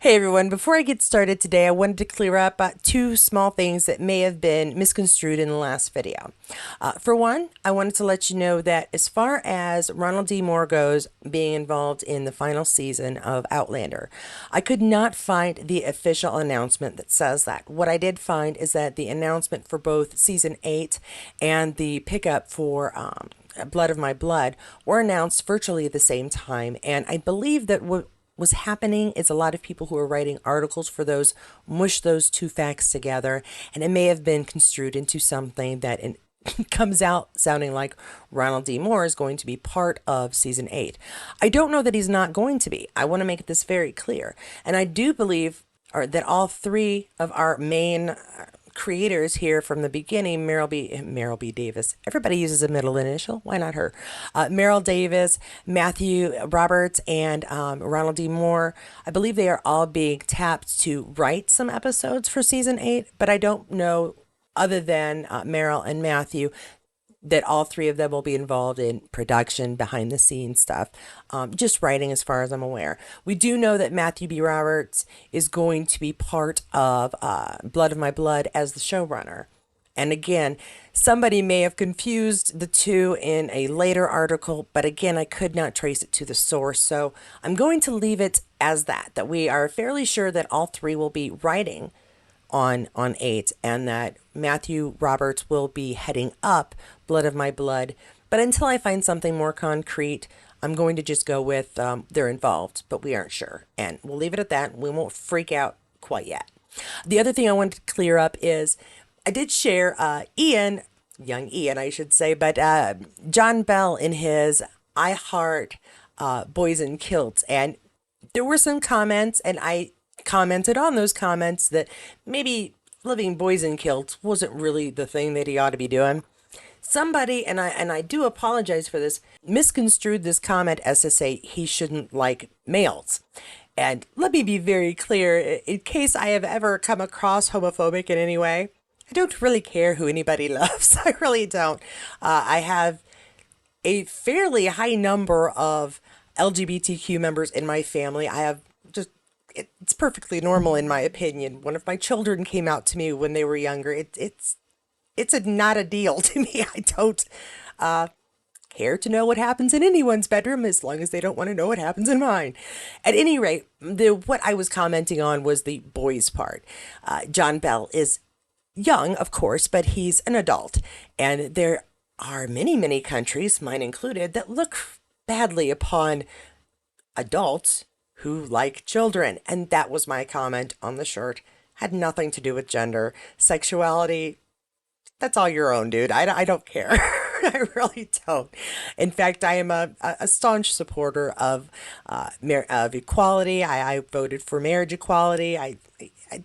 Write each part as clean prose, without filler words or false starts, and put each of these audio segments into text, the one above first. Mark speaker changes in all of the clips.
Speaker 1: Hey everyone, before I get started today, I wanted to clear up two small things that may have been misconstrued in the last video. For one, I wanted to let you know that as far as Ronald D. Moore goes being involved in the final season of Outlander, I could not find the official announcement that says that. What I did find is that the announcement for both season 8 and the pickup for Blood of My Blood were announced virtually at the same time, and I believe that what was happening is a lot of people who are writing articles for those mush those two facts together, and it may have been construed into something that comes out sounding like Ronald D. Moore is going to be part of season 8. I don't know that he's not going to be. I want to make this very clear. And I do believe that all three of our main creators here from the beginning, Meryl B. Davis. Everybody uses a middle initial. Why not her? Meryl Davis, Matthew Roberts, and Ronald D. Moore. I believe they are all being tapped to write some episodes for season 8, but I don't know, other than Meryl and Matthew, that all three of them will be involved in production, behind the scenes stuff, just writing as far as I'm aware. We do know that Matthew B. Roberts is going to be part of Blood of My Blood as the showrunner. And again, somebody may have confused the two in a later article, but again, I could not trace it to the source. So I'm going to leave it as that we are fairly sure that all three will be writing on 8, and that Matthew Roberts will be heading up Blood of My Blood. But until I find something more concrete, I'm going to just go with they're involved, but we aren't sure. And we'll leave it at that. We won't freak out quite yet. The other thing I wanted to clear up is I did share Ian, young Ian, I should say, but John Bell in his I Heart Boys in Kilts. And there were some comments, and I commented on those comments that maybe living boys in kilts wasn't really the thing that he ought to be doing. Somebody, and I do apologize for this, misconstrued this comment as to say he shouldn't like males. And let me be very clear, in case I have ever come across homophobic in any way, I don't really care who anybody loves. I really don't. I have a fairly high number of LGBTQ members in my family. I have just it's perfectly normal in my opinion. One of my children came out to me when they were younger. It's not a deal to me. I don't care to know what happens in anyone's bedroom as long as they don't want to know what happens in mine. At any rate, what I was commenting on was the boys part. John Bell is young, of course, but he's an adult, and there are many countries, mine included, that look badly upon adults who like children. And that was my comment on the shirt. Had nothing to do with gender. Sexuality, that's all your own, dude. I don't care. I really don't. In fact, I am a staunch supporter of equality. I voted for marriage equality.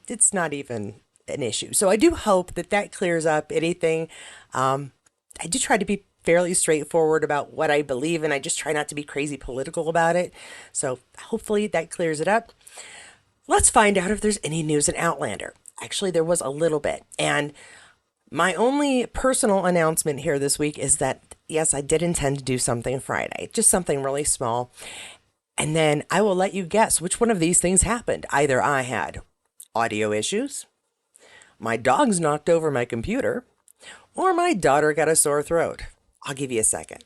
Speaker 1: It's not even an issue. So I do hope that that clears up anything. I do try to be fairly straightforward about what I believe, and I just try not to be crazy political about it. So hopefully that clears it up. Let's find out if there's any news in Outlander. Actually, there was a little bit. And my only personal announcement here this week is that, yes, I did intend to do something Friday, just something really small. And then I will let you guess which one of these things happened. Either I had audio issues, my dogs knocked over my computer, or my daughter got a sore throat. I'll give you a second.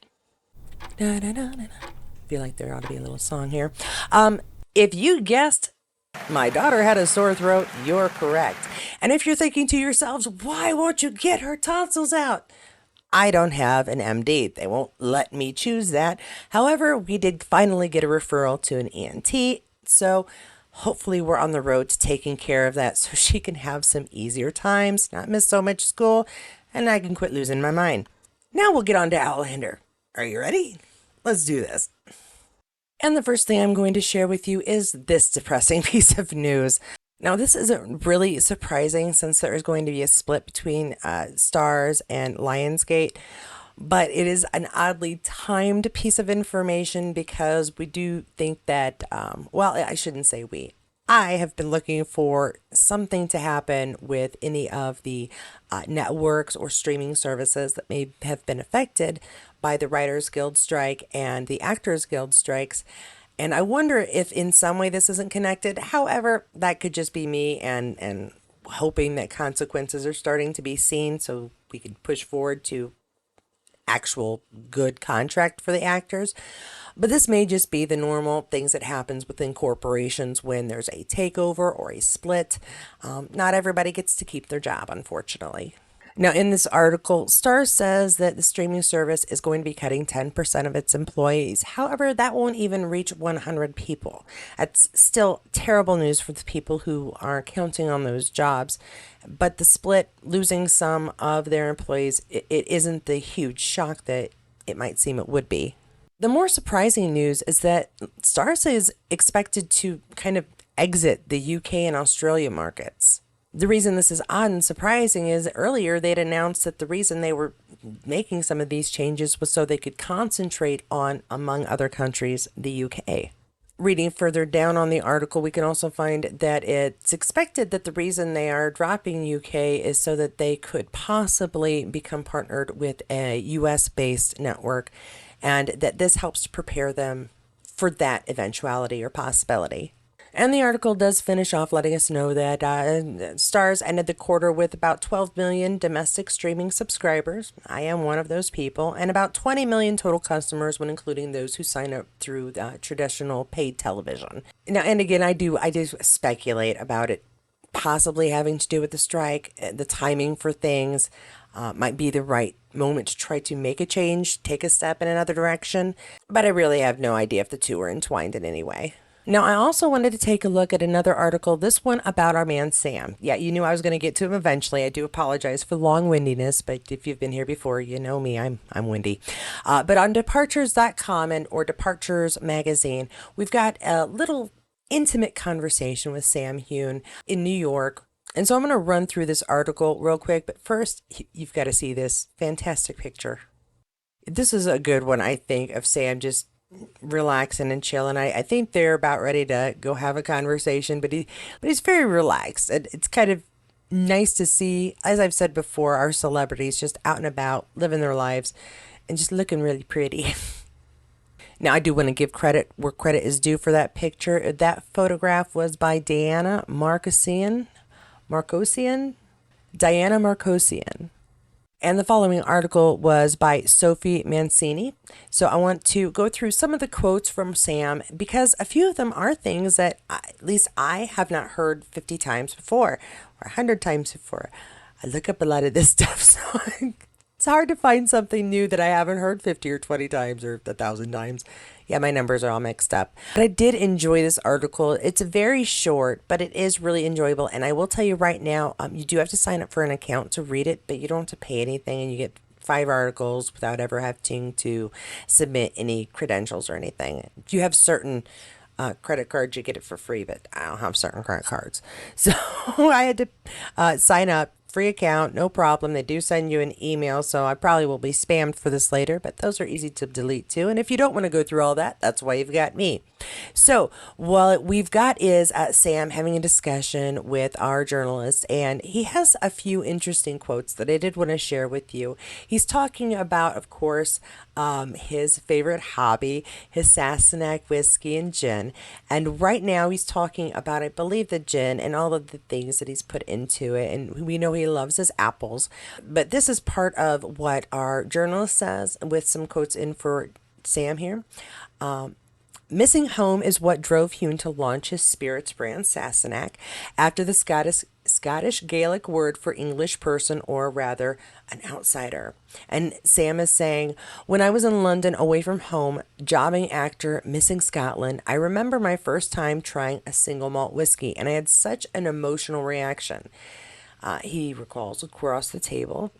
Speaker 1: Da, da, da, da, da. Feel like there ought to be a little song here. If you guessed my daughter had a sore throat, you're correct. And if you're thinking to yourselves, why won't you get her tonsils out? I don't have an MD. They won't let me choose that. However, we did finally get a referral to an ENT. So hopefully we're on the road to taking care of that so she can have some easier times, not miss so much school, and I can quit losing my mind. Now we'll get on to Outlander. Are you ready? Let's do this. And the first thing I'm going to share with you is this depressing piece of news. Now, this isn't really surprising since there is going to be a split between Starz and Lionsgate, but it is an oddly timed piece of information because we do think that, well, I shouldn't say we. I have been looking for something to happen with any of the networks or streaming services that may have been affected by the Writers Guild strike and the Actors Guild strikes. And I wonder if in some way this isn't connected. However, that could just be me and hoping that consequences are starting to be seen so we could push forward to actual good contract for the actors. But this may just be the normal things that happens within corporations when there's a takeover or a split. Not everybody gets to keep their job, unfortunately. Now, in this article, Starz says that the streaming service is going to be cutting 10% of its employees. However, that won't even reach 100 people. That's still terrible news for the people who are counting on those jobs. But the split, losing some of their employees, it isn't the huge shock that it might seem it would be. The more surprising news is that Starz is expected to kind of exit the UK and Australia markets. The reason this is odd and surprising is earlier they'd announced that the reason they were making some of these changes was so they could concentrate on, among other countries, the UK. Reading further down on the article, we can also find that it's expected that the reason they are dropping UK is so that they could possibly become partnered with a US-based network, and that this helps to prepare them for that eventuality or possibility. And the article does finish off letting us know that Starz ended the quarter with about 12 million domestic streaming subscribers. I am one of those people, and about 20 million total customers when including those who sign up through traditional paid television. Now, and again, I do speculate about it possibly having to do with the strike. The timing for things might be the right moment to try to make a change, take a step in another direction, but I really have no idea if the two are entwined in any way. Now, I also wanted to take a look at another article, this one about our man Sam. Yeah, you knew I was going to get to him eventually. I do apologize for long-windiness, but if you've been here before, you know me, I'm windy. But on departures.com or Departures magazine, we've got a little intimate conversation with Sam Heughan in New York. And so I'm going to run through this article real quick, but first, you've got to see this fantastic picture. This is a good one, I think, of Sam just relaxing and chilling. I think they're about ready to go have a conversation, but he's very relaxed. It's kind of nice to see, as I've said before, our celebrities just out and about, living their lives, and just looking really pretty. Now, I do want to give credit where credit is due for that picture. That photograph was by Diana Marcosian. Diana Marcosian. And the following article was by Sophie Mancini. So I want to go through some of the quotes from Sam because a few of them are things that at least I have not heard 50 times before or 100 times before. I look up a lot of this stuff, so it's hard to find something new that I haven't heard 50 or 20 times or 1,000 times. Yeah, my numbers are all mixed up. But I did enjoy this article. It's very short, but it is really enjoyable. And I will tell you right now, you do have to sign up for an account to read it, but you don't have to pay anything, and you get 5 articles without ever having to submit any credentials or anything. If you have certain credit cards, you get it for free, but I don't have certain credit cards. So I had to sign up. Free account, no problem. They do send you an email, so I probably will be spammed for this later, but those are easy to delete too. And if you don't want to go through all that, that's why you've got me. So what we've got is Sam having a discussion with our journalist, and he has a few interesting quotes that I did want to share with you. He's talking about, of course, his favorite hobby, his Sassenach whiskey and gin. And right now he's talking about, I believe, the gin and all of the things that he's put into it. And we know he loves his apples. But this is part of what our journalist says with some quotes in for Sam here. Missing home is what drove Heughan to launch his spirits brand Sassenach after the Scottish Gaelic word for English person, or rather an outsider. And Sam is saying, when I was in London away from home, jobbing actor, missing Scotland, I remember my first time trying a single malt whiskey, and I had such an emotional reaction. He recalls across the table.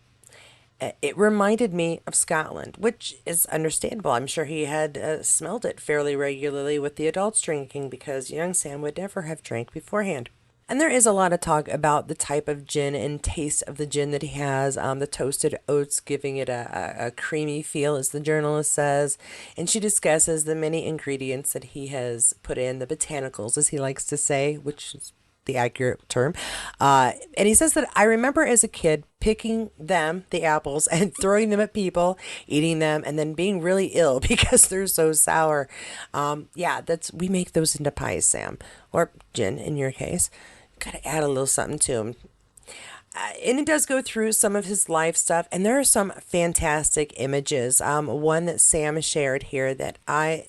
Speaker 1: It reminded me of Scotland, which is understandable. I'm sure he had smelled it fairly regularly with the adults drinking because young Sam would never have drank beforehand. And there is a lot of talk about the type of gin and taste of the gin that he has, the toasted oats giving it a creamy feel, as the journalist says. And she discusses the many ingredients that he has put in, the botanicals, as he likes to say, which is the accurate term. And he says that I remember as a kid picking them, the apples, and throwing them at people, eating them, and then being really ill because they're so sour. Yeah, we make those into pies, Sam, or gin in your case. Got to add a little something to them. And it does go through some of his life stuff, and there are some fantastic images. One that Sam shared here that I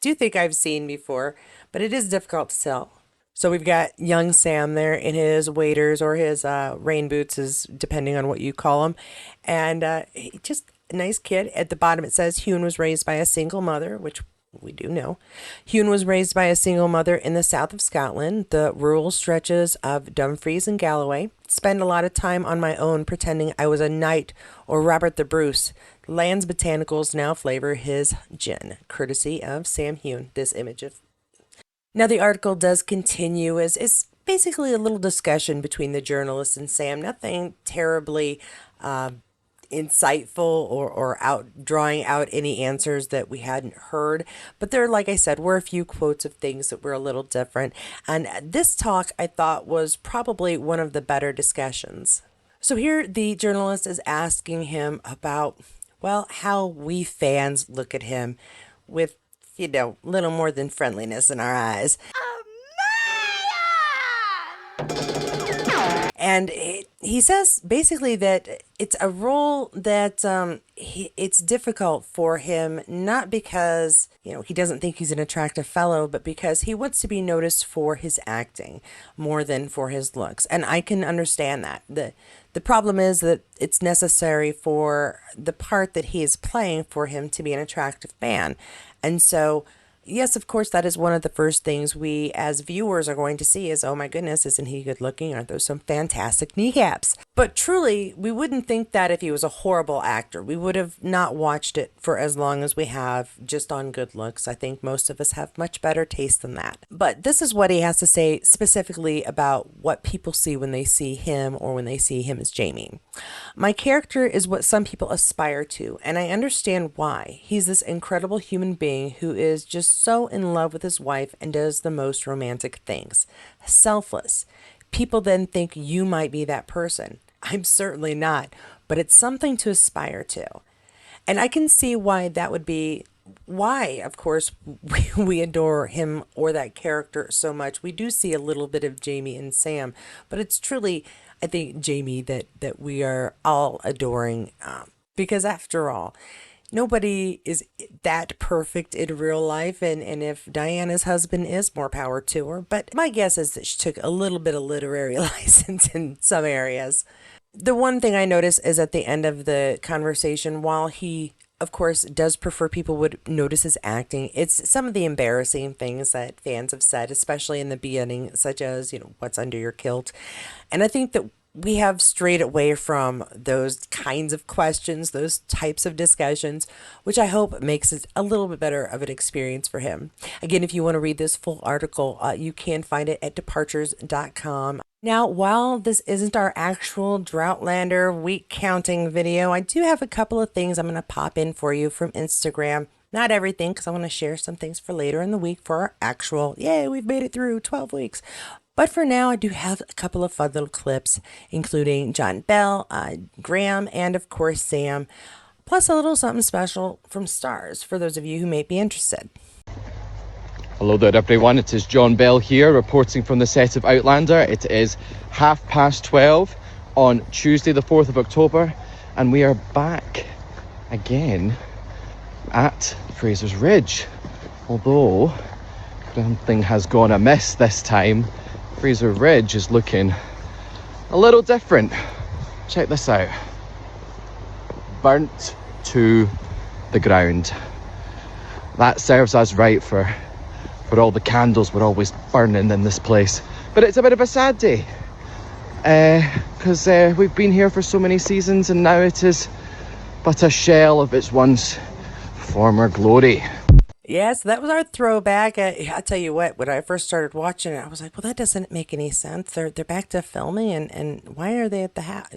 Speaker 1: do think I've seen before, but it is difficult to tell. So we've got young Sam there in his waders or his rain boots, is depending on what you call them, and just a nice kid. At the bottom it says Heughan was raised by a single mother, which we do know. Heughan was raised by a single mother in the south of Scotland, the rural stretches of Dumfries and Galloway. Spend a lot of time on my own pretending I was a knight or Robert the Bruce. Land's botanicals now flavor his gin, courtesy of Sam Heughan. This image of. Now the article does continue as it's basically a little discussion between the journalist and Sam. Nothing terribly insightful or out drawing out any answers that we hadn't heard, but there, like I said, were a few quotes of things that were a little different, and this talk I thought was probably one of the better discussions. So here the journalist is asking him about, well, how we fans look at him with, little more than friendliness in our eyes. And he says basically that it's a role that it's difficult for him, not because, he doesn't think he's an attractive fellow, but because he wants to be noticed for his acting more than for his looks. And I can understand that. The problem is that it's necessary for the part that he is playing for him to be an attractive man. And so, yes, of course, that is one of the first things we as viewers are going to see is, oh my goodness, isn't he good looking? Aren't those some fantastic kneecaps? But truly, we wouldn't think that if he was a horrible actor. We would have not watched it for as long as we have just on good looks. I think most of us have much better taste than that. But this is what he has to say specifically about what people see when they see him or when they see him as Jamie. My character is what some people aspire to, and I understand why. He's this incredible human being who is just so in love with his wife and does the most romantic things. Selfless. People then think you might be that person. I'm certainly not, but it's something to aspire to. And I can see why that would be why, of course, we adore him or that character so much. We do see a little bit of Jamie and Sam, but it's truly, I think, Jamie that we are all adoring because after all, nobody is that perfect in real life, and if Diana's husband is, more power to her. But my guess is that she took a little bit of literary license in some areas. The one thing I notice is at the end of the conversation, while he, of course, does prefer people would notice his acting, it's some of the embarrassing things that fans have said, especially in the beginning, such as, what's under your kilt. And I think that we have strayed away from those kinds of questions, those types of discussions, which I hope makes it a little bit better of an experience for him. Again, if you want to read this full article, you can find it at departures.com. Now, while this isn't our actual Droughtlander week counting video, I do have a couple of things I'm going to pop in for you from Instagram. Not everything, because I want to share some things for later in the week for our actual, yay, we've made it through 12 weeks. But for now, I do have a couple of fun little clips, including John Bell, Graham, and of course Sam, plus a little something special from Starz for those of you who may be interested.
Speaker 2: Hello there everyone, it is John Bell here reporting from the set of Outlander. It is 12:30 on Tuesday the 4th of October and we are back again at Fraser's Ridge. Although something has gone amiss this time, Fraser Ridge is looking a little different. Check this out. Burnt to the ground. That serves us right for all the candles we're always burning in this place. But it's a bit of a sad day because we've been here for so many seasons and now it is but a shell of its once former glory.
Speaker 1: Yes, that was our throwback. I tell you what, when I first started watching it, I was like, well, that doesn't make any sense. They're back to filming, and why are they at the house?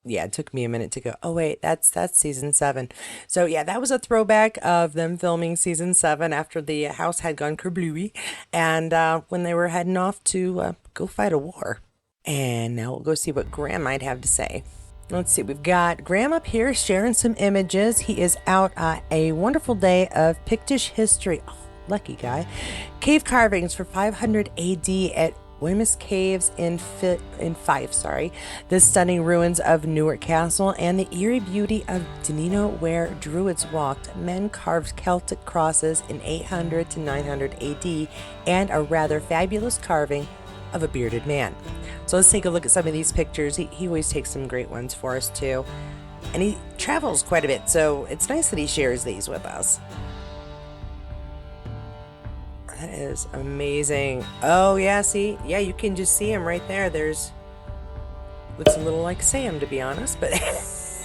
Speaker 1: Yeah, it took me a minute to go, oh wait, that's season 7. So yeah, that was a throwback of them filming season 7 after the house had gone kerblooey, and when they were heading off to go fight a war. And now we'll go see what Graham might have to say. Let's see, we've got Graham up here sharing some images. He is out a wonderful day of Pictish history. Oh, lucky guy. Cave carvings for 500 AD at Weymouth Caves in Fife, the stunning ruins of Newark Castle, and the eerie beauty of Dunino where Druids walked. Men carved Celtic crosses in 800 to 900 AD, and a rather fabulous carving of a bearded man. So let's take a look at some of these pictures. He always takes some great ones for us too. And he travels quite a bit, so it's nice that he shares these with us. That is amazing. Oh yeah, see? Yeah, you can just see him right there. Looks a little like Sam, to be honest, but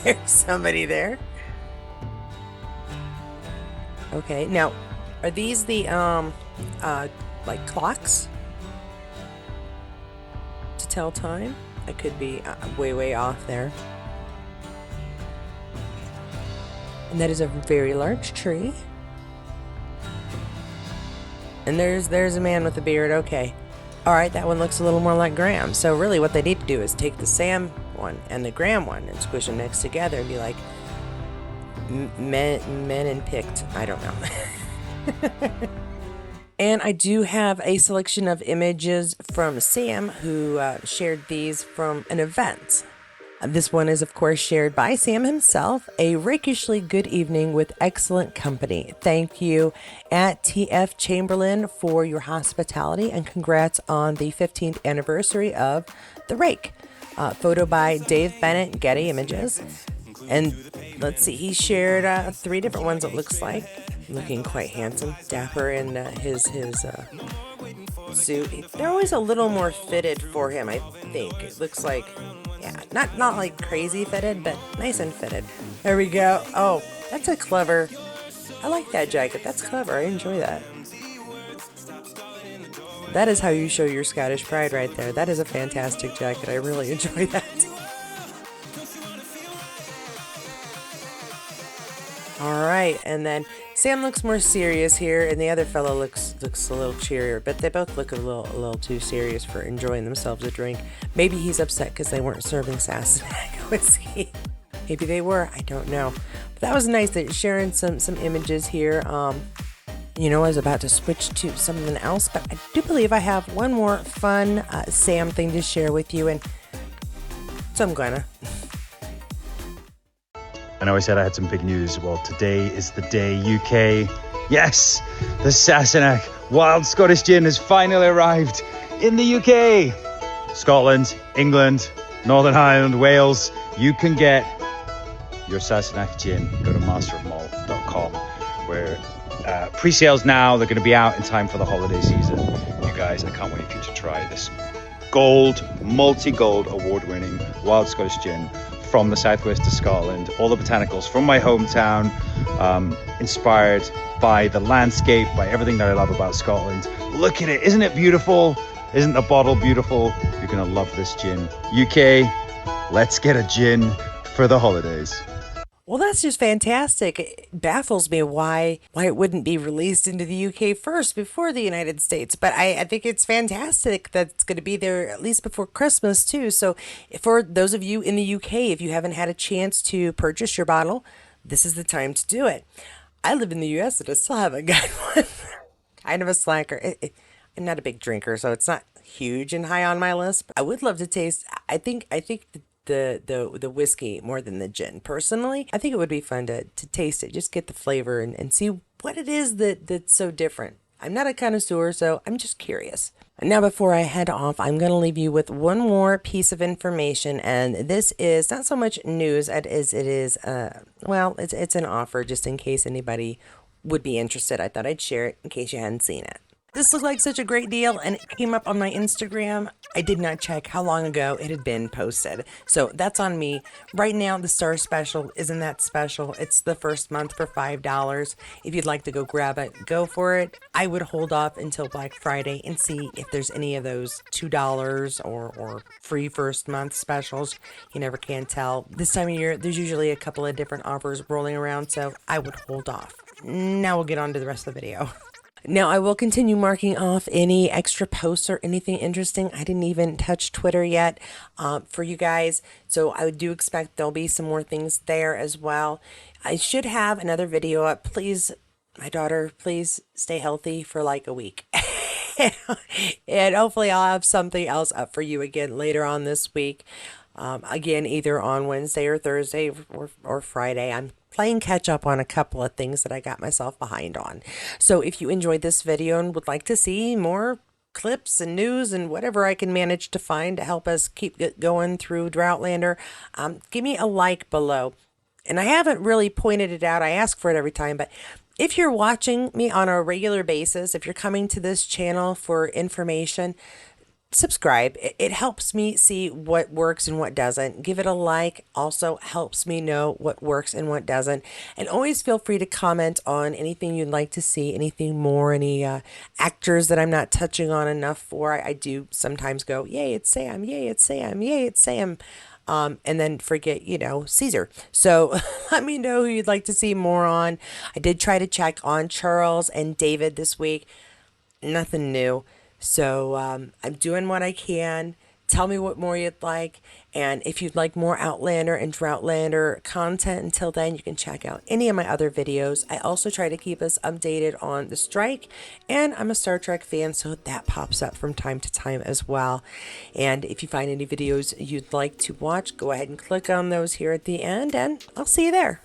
Speaker 1: there's somebody there. Okay, now, are these the, like clocks? To tell time? I could be way off there. And that is a very large tree. And there's a man with a beard. Okay. All right, that one looks a little more like Graham. So really what they need to do is take the Sam one and the Graham one and squish them next together and be like men and Pict. I don't know. And I do have a selection of images from Sam, who shared these from an event. This one is, of course, shared by Sam himself. A rakishly good evening with excellent company. Thank you at TF Chamberlain for your hospitality, and congrats on the 15th anniversary of The Rake. Photo by Dave Bennett, Getty Images. And let's see, he shared 3 different ones, it looks like. Looking quite handsome, dapper in his suit. They're always a little more fitted for him, I think. It looks like, yeah, not like crazy fitted, but nice and fitted. There we go. Oh, that's a clever, I like that jacket. That's clever. I enjoy that. That is how you show your Scottish pride right there. That is a fantastic jacket. I really enjoy that. All right, and then Sam looks more serious here, and the other fellow looks a little cheerier, but they both look a little too serious for enjoying themselves a drink. Maybe he's upset because they weren't serving Sassenach whiskey. Maybe they were, I don't know. But that was nice that sharing some images here. You know, I was about to switch to something else, but I do believe I have one more fun Sam thing to share with you, and so I'm gonna.
Speaker 3: I know I said I had some big news. Well, today is the day, UK. Yes, the Sassenach Wild Scottish Gin has finally arrived in the UK. Scotland, England, Northern Ireland, Wales. You can get your Sassenach Gin. Go to masterofmalt.com, where pre-sales now. They're going to be out in time for the holiday season. You guys, I can't wait for you to try this multi-gold award-winning Wild Scottish Gin from the southwest of Scotland. All the botanicals from my hometown, inspired by the landscape, by everything that I love about Scotland. Look at it, isn't it beautiful? Isn't the bottle beautiful? You're gonna love this gin. UK, let's get a gin for the holidays.
Speaker 1: Well, that's just fantastic. It baffles me why it wouldn't be released into the UK first before the United States. But I think it's fantastic that it's going to be there at least before Christmas too. So for those of you in the UK, if you haven't had a chance to purchase your bottle, this is the time to do it. I live in the US and I still haven't got one. Kind of a slacker. I'm not a big drinker, so it's not huge and high on my list. But I would love to taste. I think the whiskey more than the gin. Personally, I think it would be fun to taste it, just get the flavor and see what it is that's so different. I'm not a connoisseur, so I'm just curious. And now before I head off, I'm going to leave you with one more piece of information, and this is not so much news as it is, well, it's an offer just in case anybody would be interested. I thought I'd share it in case you hadn't seen it. This looked like such a great deal and it came up on my Instagram. I did not check how long ago it had been posted. So that's on me. Right now, the Starz special isn't that special. It's the first month for $5. If you'd like to go grab it, go for it. I would hold off until Black Friday and see if there's any of those $2 or free first month specials. You never can tell. This time of year, there's usually a couple of different offers rolling around, so I would hold off. Now we'll get on to the rest of the video. Now, I will continue marking off any extra posts or anything interesting. I didn't even touch Twitter yet for you guys, so I do expect there'll be some more things there as well. I should have another video up. Please, my daughter, please stay healthy for like a week. And hopefully I'll have something else up for you again later on this week. Again, either on Wednesday or Thursday or Friday. I'm playing catch up on a couple of things that I got myself behind on. So if you enjoyed this video and would like to see more clips and news and whatever I can manage to find to help us keep going through Outlander, give me a like below. And I haven't really pointed it out. I ask for it every time, but if you're watching me on a regular basis, if you're coming to this channel for information, subscribe. It helps me see what works and what doesn't. Give it a like. Also helps me know what works and what doesn't. And always feel free to comment on anything you'd like to see, anything more, any actors that I'm not touching on enough for. I do sometimes go, yay, it's Sam, yay, it's Sam, yay, it's Sam. And then forget, Caesar. So let me know who you'd like to see more on. I did try to check on Charles and David this week. Nothing new. So I'm doing what I can. Tell me what more you'd like. And if you'd like more Outlander and Droughtlander content until then, you can check out any of my other videos. I also try to keep us updated on the strike. And I'm a Star Trek fan, so that pops up from time to time as well. And if you find any videos you'd like to watch, go ahead and click on those here at the end, and I'll see you there.